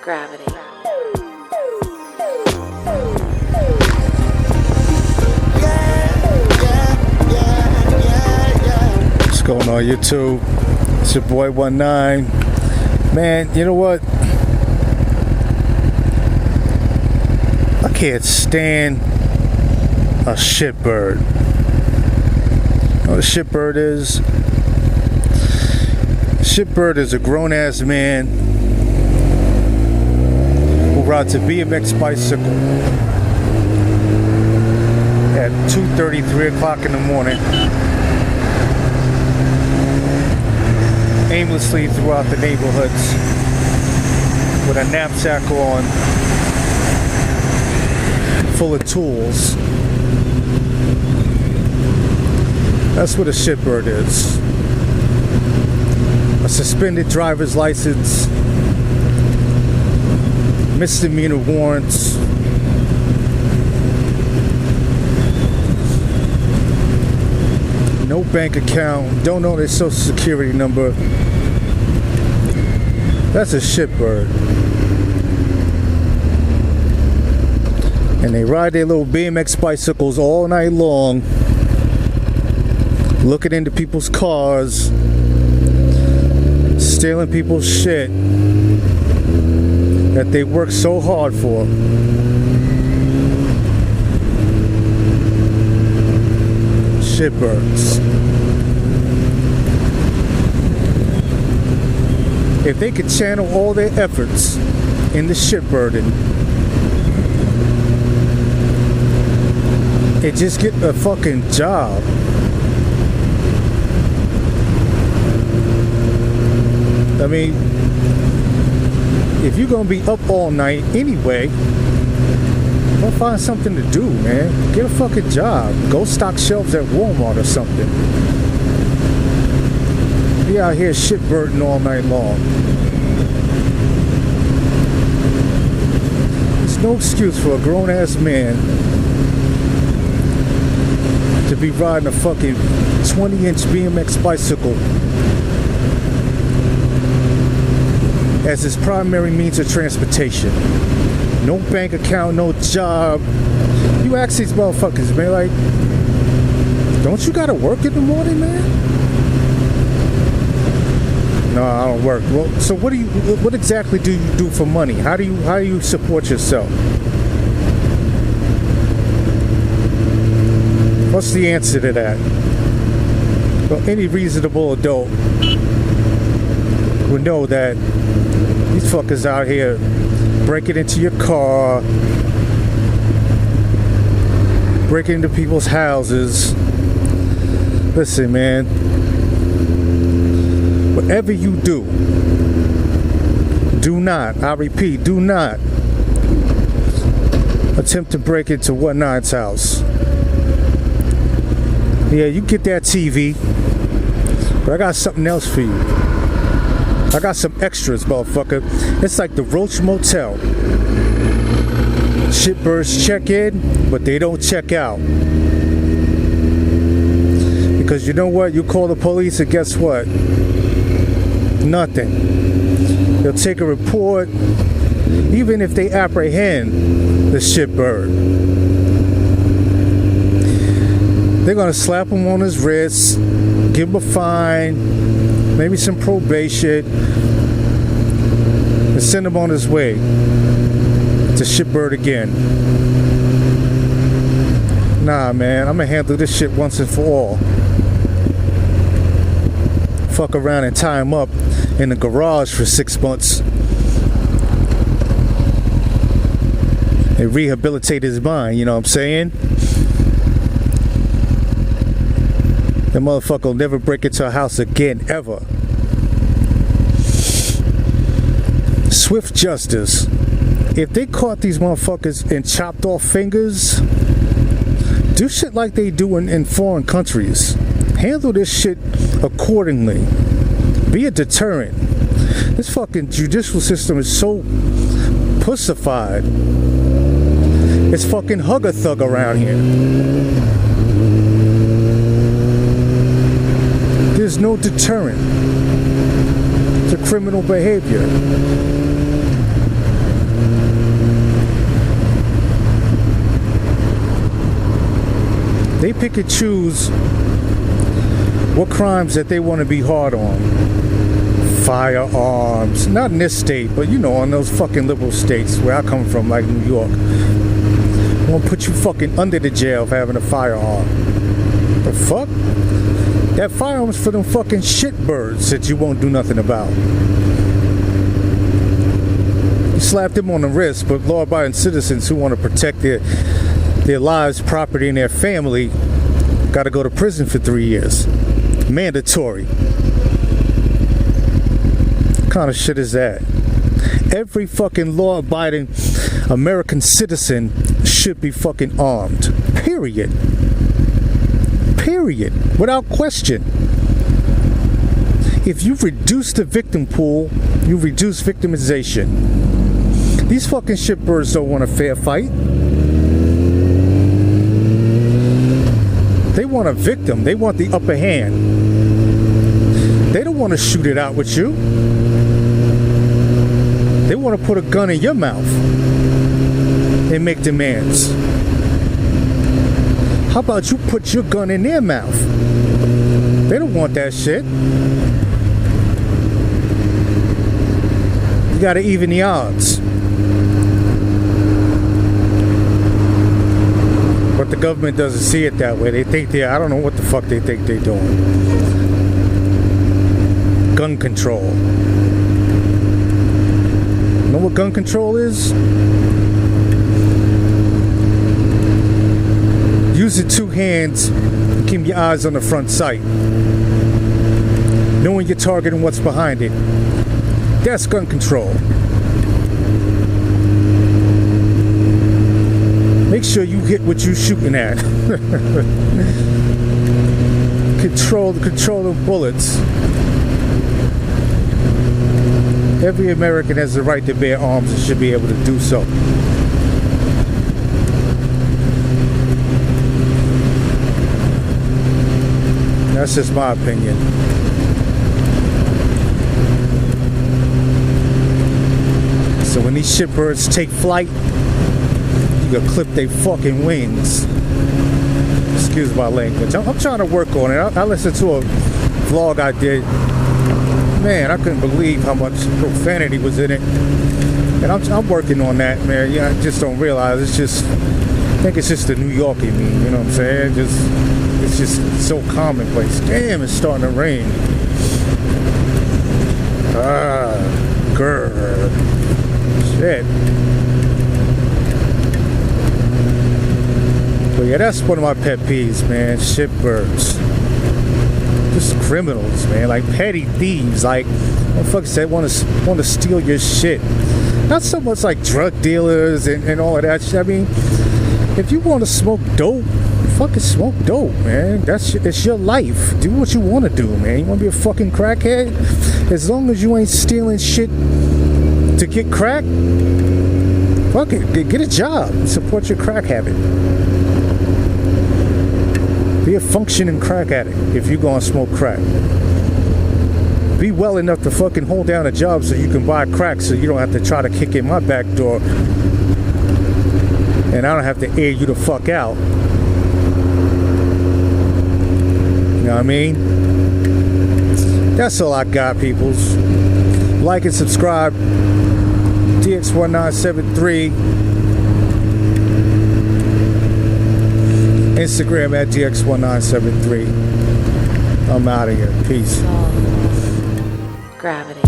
Gravity. What's going on, YouTube? It's your boy 19. Man, you know what? I can't stand a shitbird. You know what a shitbird is? Shitbird is a grown-ass man who rides a BMX bicycle at 2:30, 3 o'clock in the morning, aimlessly throughout the neighborhoods with a knapsack on full of tools. That's what a shitbird is. A suspended driver's license, misdemeanor warrants, no bank account, don't know their social security number. That's a shitbird. And they ride their little BMX bicycles all night long, looking into people's cars, stealing people's shit that they work so hard for. Shitbirds. If they could channel all their efforts into shitbirding and just get a fucking job, I mean, if you're gonna be up all night anyway, go find something to do, man. Get a fucking job. Go stock shelves at Walmart or something. Be out here shitbirding all night long. There's no excuse for a grown-ass man to be riding a fucking 20-inch BMX bicycle as his primary means of transportation. No bank account, no job. You ask these motherfuckers, man, like, don't you gotta work in the morning, man? No, I don't work. Well, so what exactly do you do for money? How do you support yourself? What's the answer to that? Well, any reasonable adult would know that these fuckers out here breaking into your car, breaking into people's houses. Listen, man, whatever you do not, I repeat, do not attempt to break into 19's house. Yeah, you get that TV, but I got something else for you. I got some extras, motherfucker. It's like the Roach Motel. Shitbirds check in, but they don't check out. Because you know what? You call the police and guess what? Nothing. They'll take a report, even if they apprehend the shitbird. They're gonna slap him on his wrist, give him a fine, maybe some probation, and send him on his way to shitbird again. Nah, man, I'm gonna handle this shit once and for all. Fuck around and tie him up in the garage for 6 months and rehabilitate his mind, you know what I'm saying? That motherfucker will never break into a house again, ever. Swift justice. If they caught these motherfuckers and chopped off fingers, do shit like they do in foreign countries. Handle this shit accordingly. Be a deterrent. This fucking judicial system is so pussified. It's fucking hug-a-thug around here. There's no deterrent to criminal behavior. They pick and choose what crimes that they want to be hard on. Firearms. Not in this state, but you know, in those fucking liberal states where I come from, like New York. I'm gonna put you fucking under the jail for having a firearm. The fuck? That firearm's for them fucking shitbirds that you won't do nothing about. You slap them on the wrist, but law-abiding citizens who want to protect their lives, property, and their family gotta go to prison for 3 years. Mandatory. What kind of shit is that? Every fucking law-abiding American citizen should be fucking armed. Period. Period. Without question. If you reduce the victim pool, you reduce victimization. These fucking shitbirds don't want a fair fight. They want a victim. They want the upper hand. They don't want to shoot it out with you. They want to put a gun in your mouth and make demands. How about you put your gun in their mouth? They don't want that shit. You gotta even the odds. But the government doesn't see it that way. They think I don't know what the fuck they think they're doing. Gun control. Know what gun control is? Using two hands, keep your eyes on the front sight. Knowing your target and what's behind it. That's gun control. Make sure you hit what you're shooting at. Control the bullets. Every American has the right to bear arms and should be able to do so. That's just my opinion. So when these shitbirds take flight, you can clip their fucking wings. Excuse my language. I'm trying to work on it. I listened to a vlog I did. Man, I couldn't believe how much profanity was in it. And I'm working on that, man. Yeah, I just don't realize. I think it's just the New York in me. You know what I'm saying? It's just so commonplace. Damn, it's starting to rain. Grr. Shit. But yeah, that's one of my pet peeves, man. Shitbirds. Just criminals, man. Like petty thieves. Like motherfuckers that want to steal your shit. Not so much like drug dealers and all of that shit. I mean, if you want to smoke dope, fucking smoke dope, man. It's your life. Do what you want to do, man. You want to be a fucking crackhead? As long as you ain't stealing shit to get crack, fuck it. Get a job. Support your crack habit. Be a functioning crack addict if you're gonna smoke crack. Be well enough to fucking hold down a job so you can buy crack so you don't have to try to kick in my back door and I don't have to air you the fuck out. You know what I mean? That's all I got, peoples. Like and subscribe. DX1973. Instagram at DX1973. I'm out of here. Peace. Gravity.